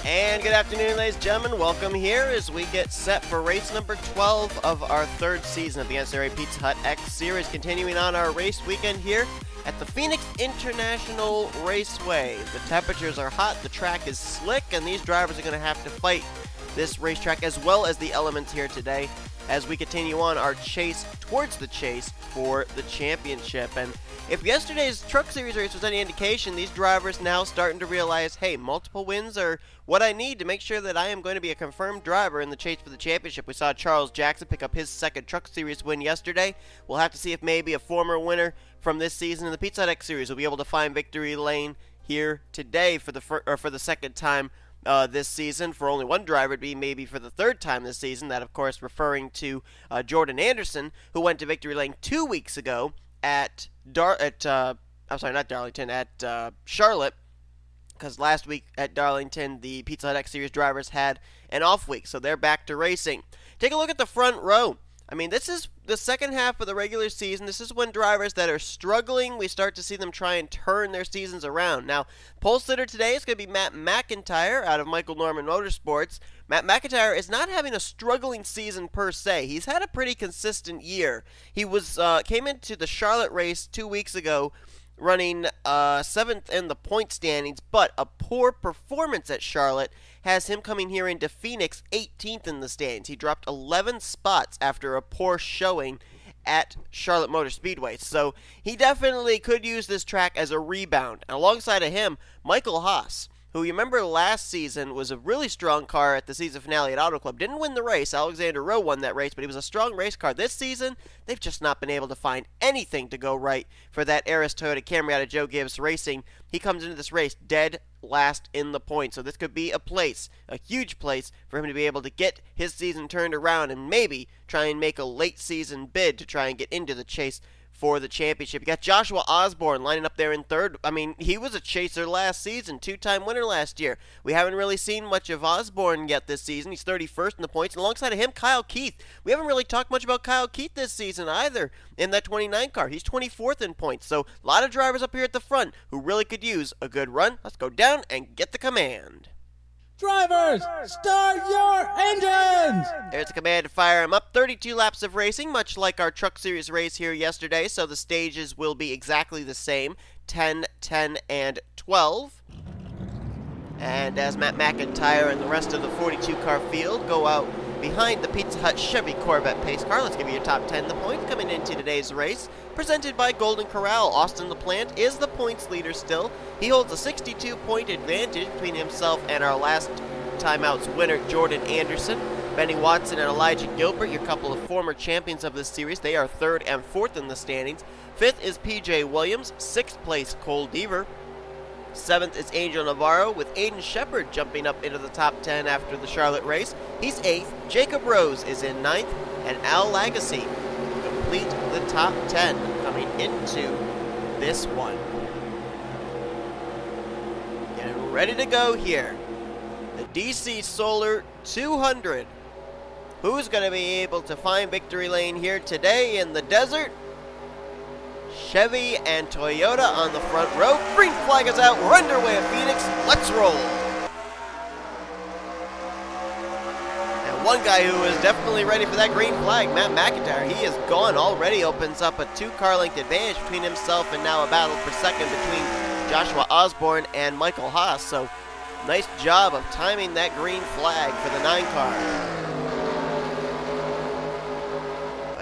And good afternoon, ladies and gentlemen. Welcome here as we get set for race number 12 of our third season of the NNSCRA Pizza Hut X Series, continuing on our race weekend here at the Phoenix International Raceway. The temperatures are hot, the track is slick, and these drivers are going to have to fight this racetrack as well as the elements here today as we continue on our chase towards the chase for the championship. And if yesterday's Truck Series race was any indication, these drivers now starting to realize, hey, multiple wins are what I need to make sure that I am going to be a confirmed driver in the chase for the championship. We saw Charles Jackson pick up his second Truck Series win yesterday. We'll have to see if maybe a former winner from this season in the Pizza Hut X Series will be able to find victory lane here today for the second time this season. For only one driver, it'd be maybe for the third time this season. That, of course, referring to Jordan Anderson, who went to victory lane 2 weeks ago at Charlotte, because last week at Darlington, the Pizza Hut X Series drivers had an off week, so they're back to racing. Take a look at the front row. I mean, this is the second half of the regular season. This is when drivers that are struggling, we start to see them try and turn their seasons around. Now, pole sitter today is going to be M McIntire out of Michael Norman Motorsports. M McIntire is not having a struggling season per se. He's had a pretty consistent year. He came into the Charlotte race 2 weeks ago running 7th in the point standings, but a poor performance at Charlotte has him coming here into Phoenix 18th in the standings. He dropped 11 spots after a poor showing at Charlotte Motor Speedway. So he definitely could use this track as a rebound. And alongside of him, Michael Haas, who you remember last season was a really strong car at the season finale at Auto Club. Didn't win the race. Alexander Rowe won that race, but he was a strong race car. This season, they've just not been able to find anything to go right for that Aris Toyota Camry out of Joe Gibbs Racing. He comes into this race dead last in the points. So this could be a huge place for him to be able to get his season turned around and maybe try and make a late season bid to try and get into the chase for the championship. You got Joshua Osborne lining up there in third. I mean, he was a chaser last season, two-time winner last year. We haven't really seen much of Osborne yet this season. He's 31st in the points, and alongside of him, Kyle Keith. We haven't really talked much about Kyle Keith this season either in that 29 car. He's 24th in points, so a lot of drivers up here at the front who really could use a good run. Let's go down and get the command. Drivers, start your engines! There's the command to fire him up. 32 laps of racing, much like our Truck Series race here yesterday, so the stages will be exactly the same, 10, 10, and 12. And as M McIntire and the rest of the 42-car field go out behind the Pizza Hut Chevy Corvette pace car, let's give you your top 10. The points coming into today's race, presented by Golden Corral. Austin LaPlante is the points leader still. He holds a 62-point advantage between himself and our last timeout's winner, Jordan Anderson. Benny Watson and Elijah Gilbert, your couple of former champions of this series. They are 3rd and 4th in the standings. 5th is PJ Williams. 6th place, Cole Deaver. 7th is Angel Navarro, with Aiden Shepard jumping up into the top 10 after the Charlotte race. He's 8th. Jacob Rose is in 9th. And A Lagasee complete the top 10 coming into this one. Getting ready to go here. The DC Solar 200. Who's going to be able to find victory lane here today in the desert? Chevy and Toyota on the front row. Green flag is out. We're underway at Phoenix. Let's roll. And one guy who is definitely ready for that green flag, M McIntire, he is gone already. Opens up a 2-car length advantage between himself and now a battle for second between Joshua Osborne and Michael Haas. So nice job of timing that green flag for the 9-car.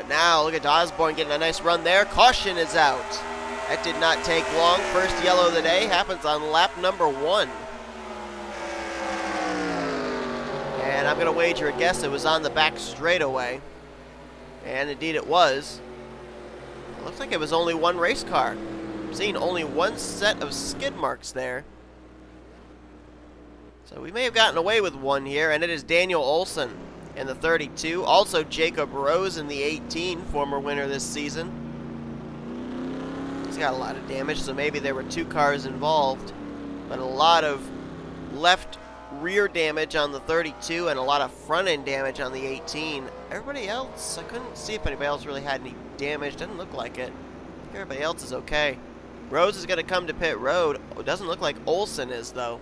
Now, look at Osborne getting a nice run there. Caution is out. That did not take long. First yellow of the day happens on lap number 1. And I'm going to wager a guess it was on the back straightaway. And indeed it was. It looks like it was only one race car. I'm seeing only one set of skid marks there. So we may have gotten away with one here, and it is Daniel Olson in the 32. Also Jacob Rose in the 18, former winner this season. He's got a lot of damage, so maybe there were 2 cars involved. But a lot of left rear damage on the 32 and a lot of front end damage on the 18. Everybody else, I couldn't see if anybody else really had any damage. Doesn't look like it. Everybody else is okay. Rose is going to come to pit road. It doesn't look like Olson is, though.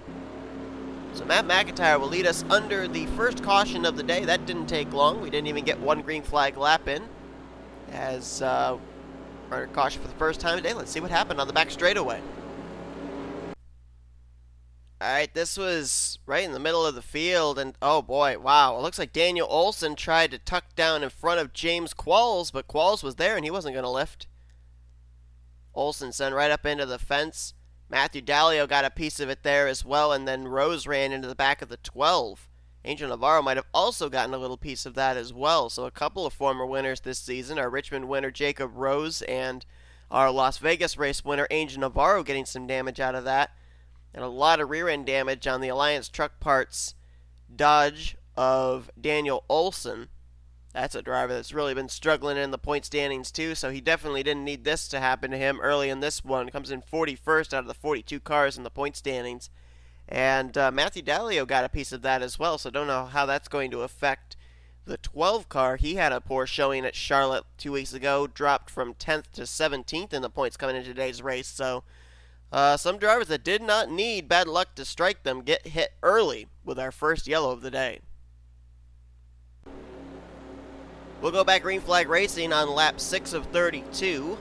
So Matt McIntire will lead us under the first caution of the day. That didn't take long. We didn't even get one green flag lap in. As runner caution for the first time today. Let's see what happened on the back straightaway. Alright, this was right in the middle of the field, and oh boy, wow. It looks like Daniel Olson tried to tuck down in front of James Qualls, but Qualls was there and he wasn't going to lift. Olson sent right up into the fence. Matthew Daleo got a piece of it there as well, and then Rose ran into the back of the 12. Angel Navarro might have also gotten a little piece of that as well. So a couple of former winners this season, our Richmond winner Jacob Rose and our Las Vegas race winner Angel Navarro getting some damage out of that. And a lot of rear end damage on the Alliance Truck Parts Dodge of Daniel Olson. That's a driver that's really been struggling in the point standings too, so he definitely didn't need this to happen to him early in this one. Comes in 41st out of the 42 cars in the point standings. And Matthew Daleo got a piece of that as well, so don't know how that's going to affect the 12 car. He had a poor showing at Charlotte 2 weeks ago, dropped from 10th to 17th in the points coming into today's race. So some drivers that did not need bad luck to strike them get hit early with our first yellow of the day. We'll go back green flag racing on lap 6 of 32.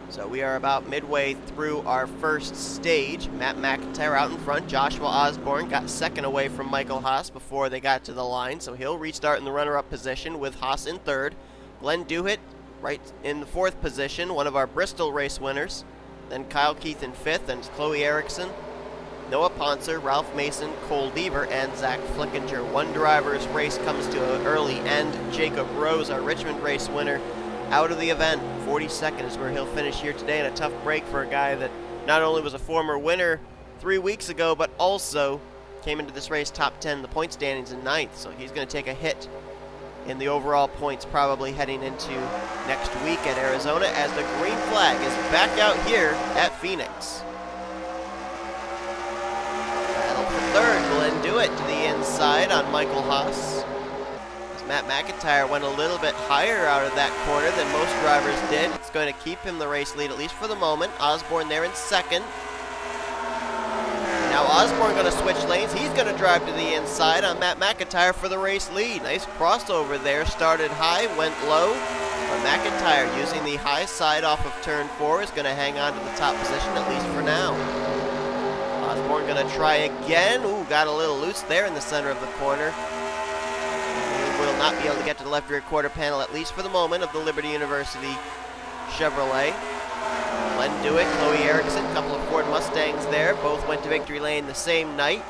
So we are about midway through our first stage. Matt McIntire out in front. Joshua Osborne got second away from Michael Haas before they got to the line. So he'll restart in the runner-up position with Haas in third. Glenn Douthitt right in the fourth position, one of our Bristol race winners. Then Kyle Keith in fifth, and Chloe Ericsson, Noah Pontzer, Ralph Mason, Cole Deaver, and Zach Flickinger. One driver's race comes to an early end. Jacob Rose, our Richmond race winner, out of the event. 42nd is where he'll finish here today, and a tough break for a guy that not only was a former winner 3 weeks ago, but also came into this race top 10 in the point standings in ninth. So he's going to take a hit in the overall points probably heading into next week at Arizona, as the green flag is back out here at Phoenix. Battle for third. Glenn Douthitt to the inside on Michael Haas. As Matt McIntire went a little bit higher out of that corner than most drivers did. It's going to keep him the race lead, at least for the moment. Osborne there in second. Now Osborne going to switch lanes. He's going to drive to the inside on Matt McIntire for the race lead. Nice crossover there. Started high, went low. But McIntire, using the high side off of turn 4, is going to hang on to the top position, at least for now. Osborne going to try again. Ooh, got a little loose there in the center of the corner. He will not be able to get to the left rear quarter panel, at least for the moment, of the Liberty University Chevrolet. Glenn Douthitt, Chloe Ericsson, a couple of Ford Mustangs there. Both went to victory lane the same night.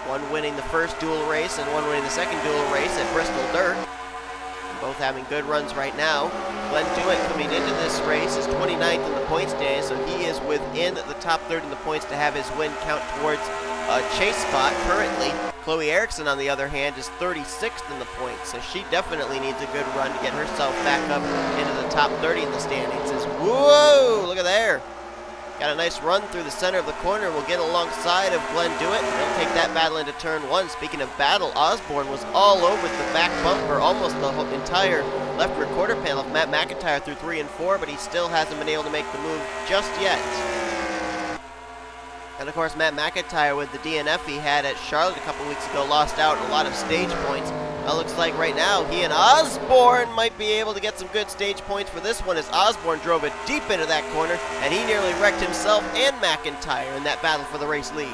One winning the first dual race and one winning the second dual race at Bristol Dirt. Both having good runs right now. Glenn Douthitt coming into this race is 29th in the points standings, so he is within the top third in the points to have his win count towards a chase spot currently. Chloe Ericsson, on the other hand, is 36th in the points, so she definitely needs a good run to get herself back up into the top 30 in the standings. Whoa, look at there. Got a nice run through the center of the corner. We'll get alongside of Glenn Douthitt. He'll take that battle into turn 1. Speaking of battle, Osborne was all over the back bumper, almost the whole entire left rear quarter panel of Matt McIntire through 3 and 4, but he still hasn't been able to make the move just yet. And of course, Matt McIntire, with the DNF he had at Charlotte a couple weeks ago, lost out a lot of stage points. Well, looks like right now he and Osborne might be able to get some good stage points for this one, as Osborne drove it deep into that corner, and he nearly wrecked himself and McIntire in that battle for the race lead.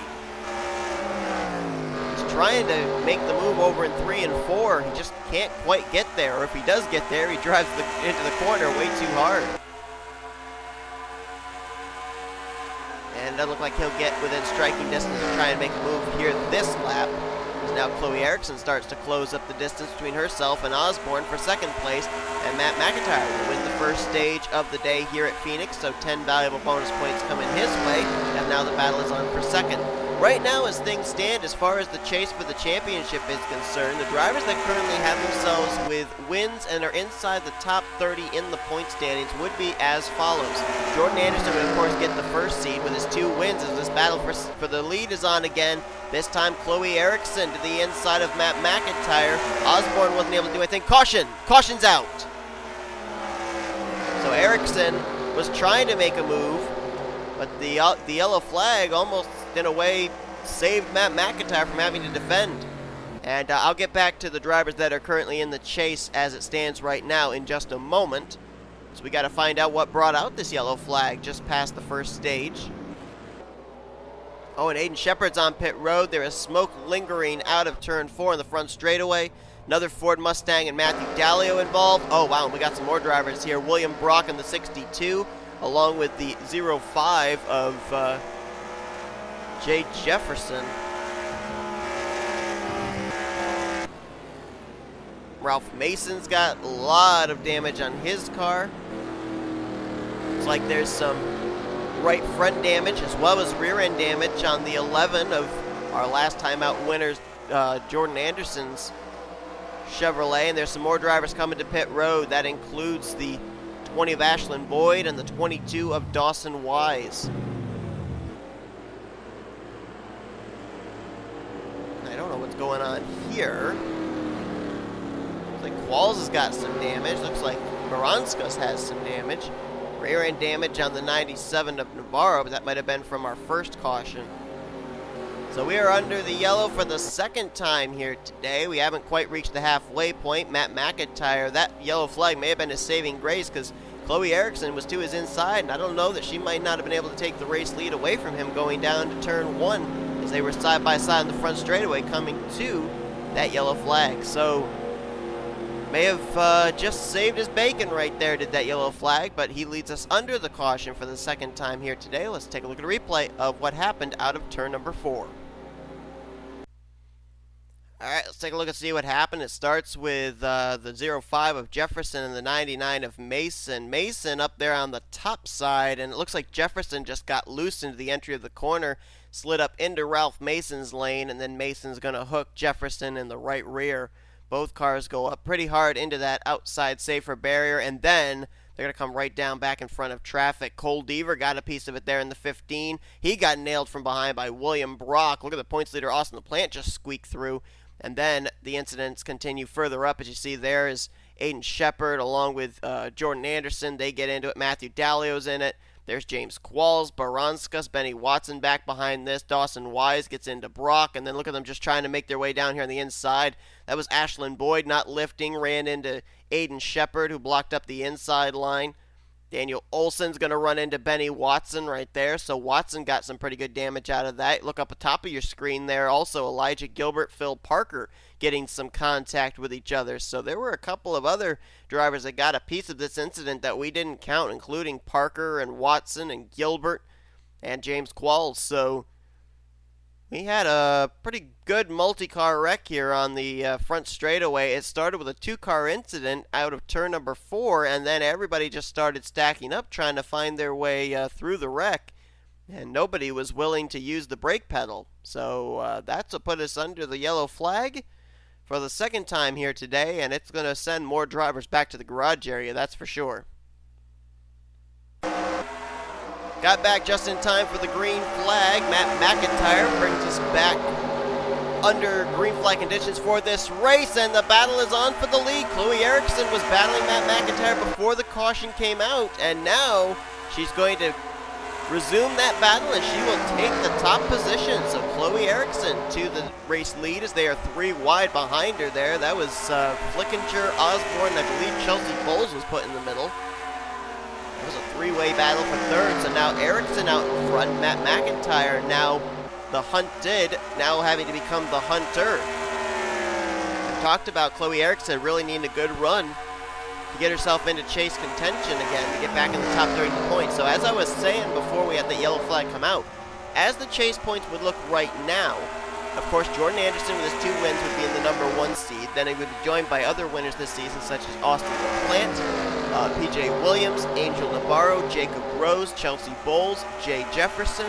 He's trying to make the move over in 3 and 4. He just can't quite get there, or if he does get there, he drives into the corner way too hard. And it doesn't look like he'll get within striking distance to try and make a move here this lap. As now Chloe Ericsson starts to close up the distance between herself and Osborne for second place. And Matt McIntire will win the first stage of the day here at Phoenix, so 10 valuable bonus points coming his way. And now the battle is on for second. Right now, as things stand, as far as the chase for the championship is concerned, the drivers that currently have themselves with wins and are inside the top 30 in the point standings would be as follows. Jordan Anderson would, of course, get the first seed with his 2 wins, as this battle for the lead is on again. This time, Chloe Ericsson to the inside of Matt McIntire. Osborne wasn't able to do anything. Caution! Caution's out! So Ericsson was trying to make a move, but the yellow flag almost, in a way, saved Matt McIntire from having to defend. And I'll get back to the drivers that are currently in the chase as it stands right now in just a moment. So we got to find out what brought out this yellow flag just past the first stage. Oh, and Aiden Shepard's on pit road. There is smoke lingering out of turn 4 in the front straightaway. Another Ford Mustang and Matthew Daleo involved. Oh, wow, and we got some more drivers here. William Brock in the 62, along with the 05 of J Jefferson. Ralph Mason's got a lot of damage on his car. Looks like there's some right front damage as well as rear end damage on the 11 of our last time out winners, Jordan Anderson's Chevrolet. And there's some more drivers coming to pit road. That includes the 20 of Ashlyn Boyd and the 22 of Dawson Wise. I don't know what's going on here. Looks like Qualls has got some damage. Looks like Baranskis has some damage. Rear end damage on the 97 of Navarro, but that might have been from our first caution. So we are under the yellow for the second time here today. We haven't quite reached the halfway point. Matt McIntire, that yellow flag may have been his saving grace because Chloe Ericsson was to his inside, and I don't know that she might not have been able to take the race lead away from him going down to turn 1 as they were side by side on the front straightaway coming to that yellow flag. So may have just saved his bacon right there, did that yellow flag, but he leads us under the caution for the second time here today. Let's take a look at a replay of what happened out of turn number 4. Alright, let's take a look and see what happened. It starts with the 05 of Jefferson and the 99 of Mason. Mason up there on the top side, and it looks like Jefferson just got loose into the entry of the corner, slid up into Ralph Mason's lane, and then Mason's going to hook Jefferson in the right rear. Both cars go up pretty hard into that outside safer barrier, and then they're going to come right down back in front of traffic. Cole Deaver got a piece of it there in the 15. He got nailed from behind by William Brock. Look at the points leader, Austin LaPlante, just squeak through. And then the incidents continue further up. As you see, there is Aiden Shepard along with Jordan Anderson. They get into it. Matthew Daleo's in it. There's James Qualls, Baranskis, Benny Watson back behind this. Dawson Wise gets into Brock. And then look at them just trying to make their way down here on the inside. That was Ashlyn Boyd not lifting. Ran into Aiden Shepard, who blocked up the inside line. Daniel Olson's going to run into Benny Watson right there. So Watson got some pretty good damage out of that. Look up at the top of your screen there. Also, Elijah Gilbert, Phil Parker getting some contact with each other. So there were a couple of other drivers that got a piece of this incident that we didn't count, including Parker and Watson and Gilbert and James Qualls. So we had a pretty good multi-car wreck here on the front straightaway. It started with a 2-car incident out of turn number 4, and then everybody just started stacking up trying to find their way through the wreck, and nobody was willing to use the brake pedal. So that's what put us under the yellow flag for the second time here today, and it's going to send more drivers back to the garage area, that's for sure. Got back just in time for the green flag. Matt McIntire brings us back under green flag conditions for this race, and the battle is on for the lead. Chloe Ericsson was battling Matt McIntire before the caution came out, and now she's going to resume that battle, and she will take the top position. So Chloe Ericsson to the race lead as they are 3 wide behind her there. That was Flickinger, Osborne, I believe Chelsea Bowles was put in the middle. It was a 3-way battle for third, so now Ericsson out in front, Matt McIntire now the hunted, now having to become the hunter. I've talked about Chloe Ericsson really needing a good run to get herself into chase contention again, to get back in the top 30 points. So as I was saying before we had the yellow flag come out, as the chase points would look right now, of course, Jordan Anderson with his 2 wins would be in the number 1 seed. Then he would be joined by other winners this season, such as Austin LaPlante, P.J. Williams, Angel Navarro, Jacob Rose, Chelsea Bowles, J Jefferson,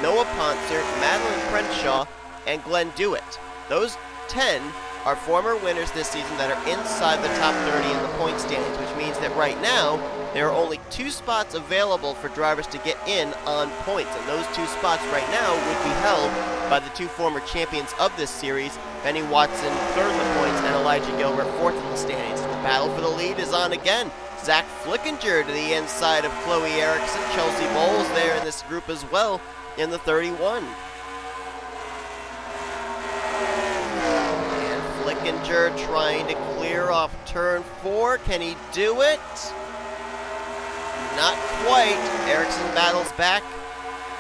Noah Pontzer, Madeline Crenshaw, and Glenn Dewitt. Those 10 are former winners this season that are inside the top 30 in the point standings, which means that right now there are only 2 spots available for drivers to get in on points, and those 2 spots right now would be held by the 2 former champions of this series, Benny Watson, 3rd in the points, and Elijah Gilbert, 4th in the standings. The battle for the lead is on again. Zach Flickinger to the inside of Chloe Ericsson, Chelsea Bowles there in this group as well in the 31. Flickinger trying to clear off turn 4. Can he do it? Not quite. Ericsson battles back,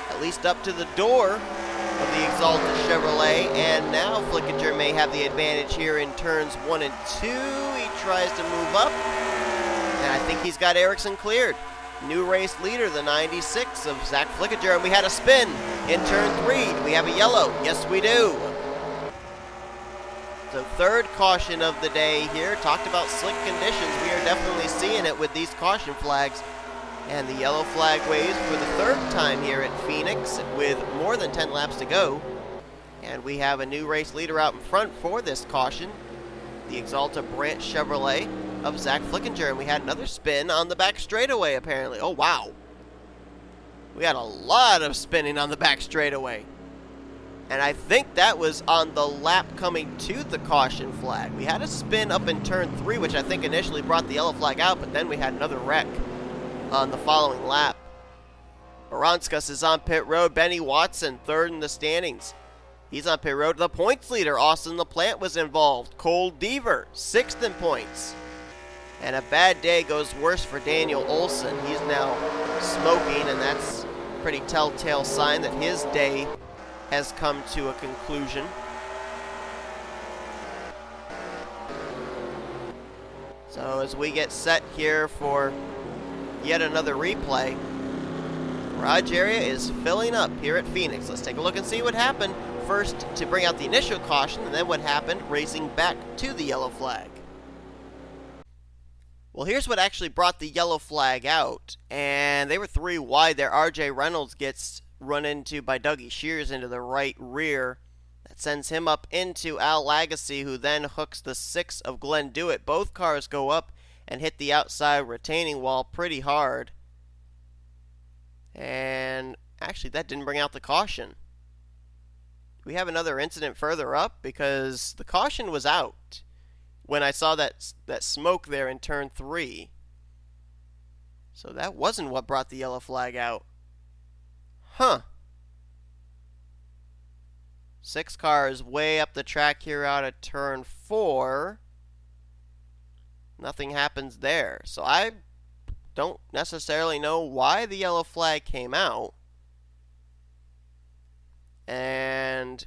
at least up to the door of the Exalted Chevrolet, and now Flickinger may have the advantage here in turns 1 and 2. He tries to move up, and I think he's got Ericsson cleared. New race leader, the 96 of Z Flickinger, and we had a spin in turn 3. Do we have a yellow? Yes, we do. So third caution of the day here. Talked about slick conditions. We are definitely seeing it with these caution flags. And the yellow flag waves for the third time here at Phoenix with more than 10 laps to go. And we have a new race leader out in front for this caution. The Exalta Branch Chevrolet of Z Flickinger. And we had another spin on the back straightaway apparently. Oh, wow. We had a lot of spinning on the back straightaway. And I think that was on the lap coming to the caution flag. We had a spin up in turn 3, which I think initially brought the yellow flag out, but then we had another wreck on the following lap. Baranskis is on pit road. Benny Watson, third in the standings. He's on pit road. The points leader, Austin LaPlante, was involved. K Deaver, 6th in points. And a bad day goes worse for Daniel Olson. He's now smoking, and that's a pretty telltale sign that his day has come to a conclusion. So as we get set here for yet another replay, garage area is filling up here at Phoenix. Let's take a look and see what happened. First to bring out the initial caution, and then what happened racing back to the yellow flag. Well, here's what actually brought the yellow flag out, and they were 3 wide there. R Reynolds gets run into by D Shears into the right rear. That sends him up into A Lagasee, who then hooks the 6 of Glenn Dewitt. Both cars go up and hit the outside retaining wall pretty hard. And actually, that didn't bring out the caution. We have another incident further up because the caution was out when I saw that smoke there in turn 3. So that wasn't what brought the yellow flag out. Huh. 6 cars way up the track here out of turn 4. Nothing happens there. So I don't necessarily know why the yellow flag came out. And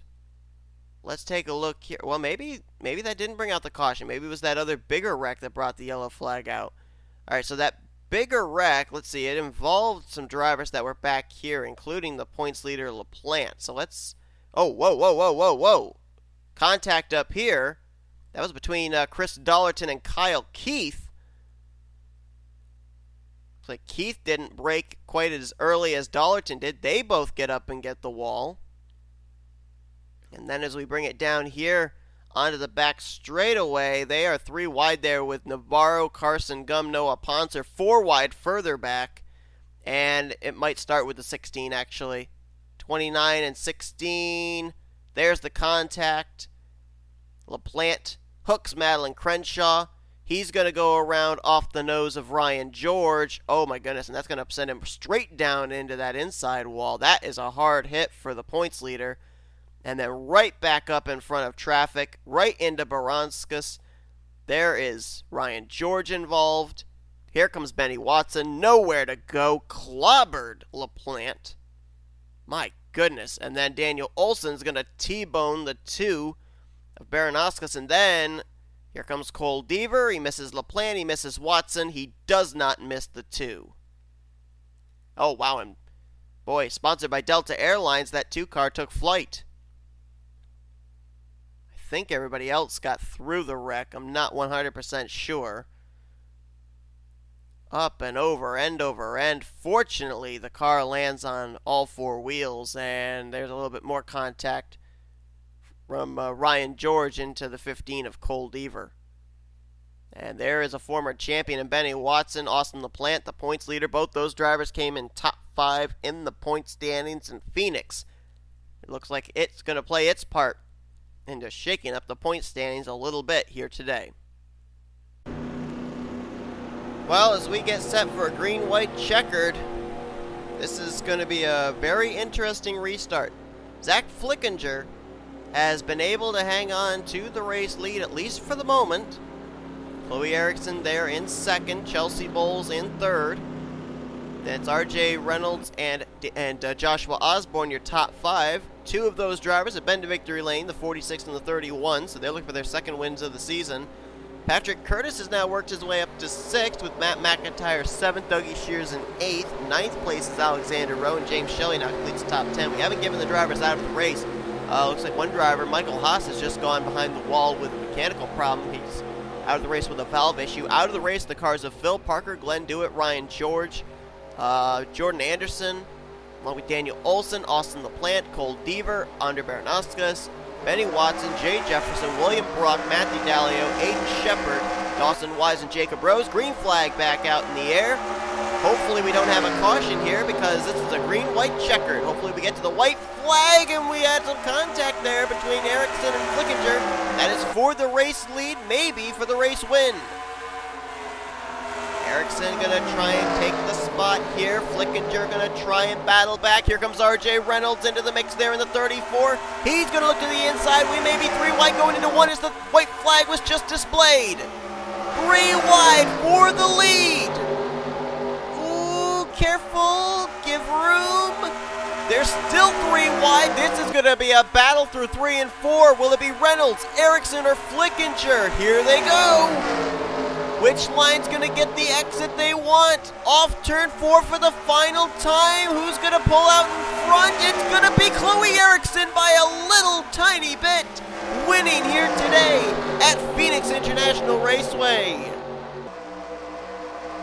let's take a look here. Well, maybe that didn't bring out the caution. Maybe it was that other bigger wreck that brought the yellow flag out. All right, so that bigger wreck, let's see, it involved some drivers that were back here, including the points leader, LaPlante. So let's... Oh, whoa. Contact up here. That was between Chris Dollerton and Kyle Keith. Looks like Keith didn't brake quite as early as Dollerton did. They both get up and get the wall. And then as we bring it down here onto the back straightaway, they are 3 wide there with Navarro, Carson, Gum, Noah, Pontzer, 4 wide further back. And it might start with the 16 actually. 29 and 16. There's the contact. LaPlante hooks Madeline Crenshaw. He's going to go around off the nose of Ryan George. Oh my goodness, and that's going to send him straight down into that inside wall. That is a hard hit for the points leader. And then right back up in front of traffic, right into Baranskis. There is Ryan George involved. Here comes Benny Watson. Nowhere to go. Clobbered LaPlante. My goodness. And then Daniel Olson's going to T-bone the 2 of Baranskis. And then here comes K Deaver. He misses LaPlante. He misses Watson. He does not miss the 2. Oh, wow. And boy, sponsored by Delta Airlines, that 2 car took flight. I think everybody else got through the wreck. I'm not 100% sure. Up and over, end over end. Fortunately, the car lands on all 4 wheels, and there's a little bit more contact from Ryan George into the 15 of K Deaver. And there is a former champion in Benny Watson, Austin LaPlante, the points leader. Both those drivers came in top 5 in the point standings in Phoenix. It looks like it's going to play its part into shaking up the point standings a little bit here today. Well, as we get set for a green-white checkered, this is going to be a very interesting restart. Z Flickinger has been able to hang on to the race lead, at least for the moment. Chloe Ericsson there in second, Chelsea Bowles in third. Then it's R Reynolds and Joshua Osborne, your top five. Two of those drivers have been to victory lane, the 46 and the 31, so they're looking for their second wins of the season. Patrick Curtis has now worked his way up to 6th, with Matt McIntire 7th, Dougie Shears in 8th. 9th place is Alexander Rowe, and James Shelly now completes the top 10. We haven't given the drivers out of the race. Looks like one driver, Michael Haas, has just gone behind the wall with a mechanical problem. He's out of the race with a valve issue. Out of the race, the cars of Phil Parker, Glenn Dewitt, Ryan George, Jordan Anderson, along with Daniel Olson, Austin LaPlante, Cole Deaver, Andre Baranowskis, Benny Watson, J Jefferson, William Brock, Matthew Daleo, Aiden Shepard, Dawson Wise, and Jacob Rose. Green flag back out in the air. Hopefully we don't have a caution here because this is a green-white checkered. Hopefully we get to the white flag and we had some contact there between Ericsson and Flickinger. That is for the race lead, maybe for the race win. Ericsson gonna try and take the spot here. Flickinger gonna try and battle back. Here comes R Reynolds into the mix there in the 34. He's gonna look to the inside. We may be 3 wide going into 1 as the white flag was just displayed. 3 wide for the lead. Ooh, careful, give room. There's still 3 wide. This is gonna be a battle through 3 and 4. Will it be Reynolds, Ericsson, or Flickinger? Here they go. Which line's going to get the exit they want? Off turn 4 for the final time. Who's going to pull out in front? It's going to be Chloe Ericsson by a little tiny bit. Winning here today at Phoenix International Raceway.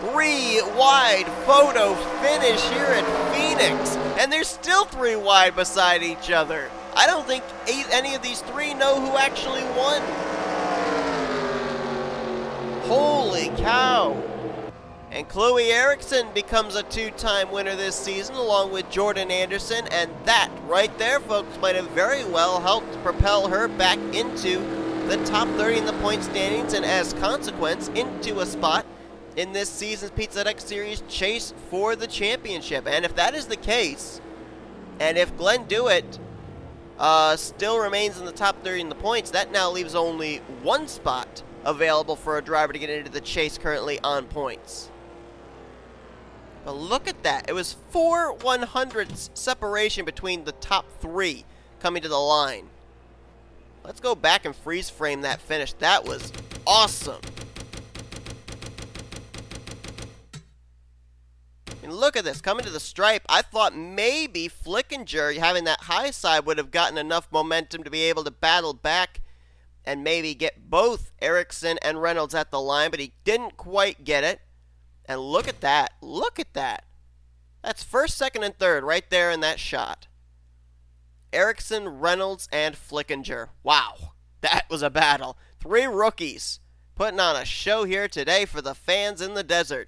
3 wide photo finish here at Phoenix. And there's still 3 wide beside each other. I don't think any of these 3 know who actually won. Holy cow. And Chloe Ericsson becomes a 2-time winner this season along with Jordan Anderson, and that right there, folks, might have very well helped propel her back into the top 30 in the point standings and as consequence into a spot in this season's Pizza X Series chase for the championship. And if that is the case, and if Glenn Dewitt still remains in the top 30 in the points, that now leaves only 1 spot available for a driver to get into the chase currently on points. But look at that. It was 4 100ths separation between the top 3 coming to the line. Let's go back and freeze frame that finish. That was awesome. And look at this, coming to the stripe. I thought maybe Flickinger, having that high side, would have gotten enough momentum to be able to battle back and maybe get both Ericsson and Reynolds at the line, but he didn't quite get it. And look at that. Look at that. That's first, second, and third right there in that shot. Ericsson, Reynolds, and Flickinger. Wow. That was a battle. 3 rookies putting on a show here today for the fans in the desert.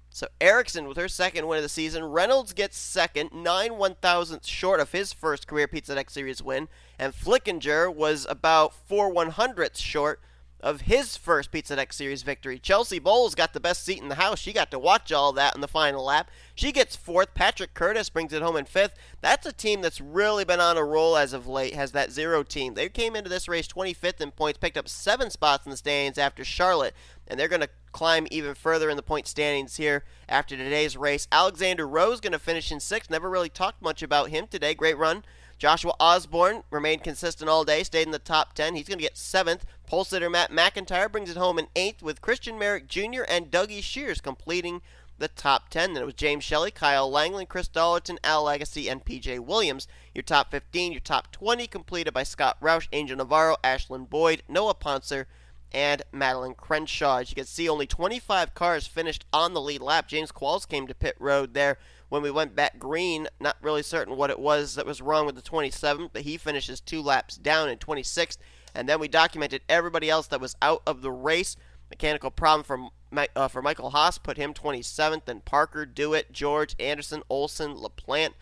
So Ericsson with her second win of the season. Reynolds gets second, 9 1/1000ths short of his first career Pizza X Series win. And Flickinger was about 4 100ths short of his first Pizza X Series victory. Chelsea Bowles got the best seat in the house. She got to watch all that in the final lap. She gets 4th. Patrick Curtis brings it home in 5th. That's a team that's really been on a roll as of late, has that 0 team. They came into this race 25th in points, picked up 7 spots in the standings after Charlotte, and they're going to climb even further in the point standings here after today's race. Alexander Rowe's going to finish in 6th. Never really talked much about him today. Great run. Joshua Osborne remained consistent all day, stayed in the top 10. He's going to get 7th. Pole sitter Matt McIntire brings it home in 8th, with Christian Merrick Jr. and Dougie Shears completing the top 10. Then it was James Shelly, K Langeland, Chris Dollerton, A Lagasee, and PJ Williams. Your top 15, your top 20 completed by Scott Roush, Angel Navarro, Ashlyn Boyd, Noah Pontzer, and Madeline Crenshaw. As you can see, only 25 cars finished on the lead lap. James Qualls came to pit road there when we went back green. Not really certain what it was that was wrong with the 27th, but he finishes 2 laps down in 26th. And then we documented everybody else that was out of the race. Mechanical problem for Michael Haas put him 27th. And Parker, Dewitt, George, Anderson, Olson, LaPlante,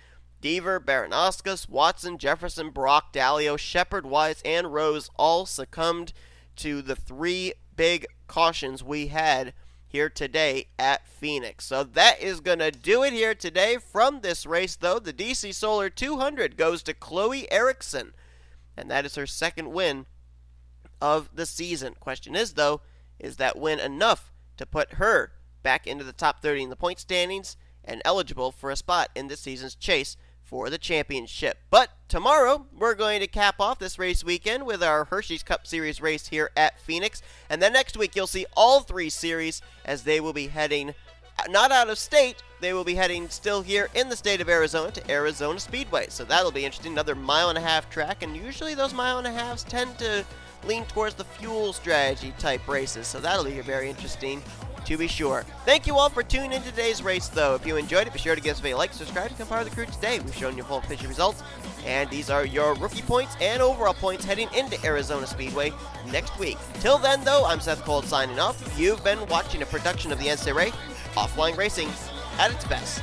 Deaver, Baranowskis, Watson, Jefferson, Brock, Daleo, Shepard, Wise, and Rose all succumbed to the 3 big cautions we had here today at Phoenix. So that is going to do it here today from this race, though. The DC Solar 200 goes to Chloe Ericsson. and that is her second win of the season. Question is, though, is that win enough to put her back into the top 30 in the point standings and eligible for a spot in this season's chase for the championship? But tomorrow, we're going to cap off this race weekend with our Hershey's Cup Series race here at Phoenix. And then next week, you'll see all three series as they will be heading not out of state. They will be heading still here in the state of Arizona to Arizona Speedway. So that'll be interesting. Another 1.5-mile track. And usually those 1.5 miles tend to lean towards the fuel strategy type races. So that'll be very interesting to be sure. Thank you all for tuning in today's race, though. If you enjoyed it, be sure to give us a like, subscribe, and become part of the crew today. We've shown you full picture results, and these are your rookie points and overall points heading into Arizona Speedway next week. Till then, though, I'm Seth Cold signing off. You've been watching a production of the NNSCRA, Offline Racing at its best.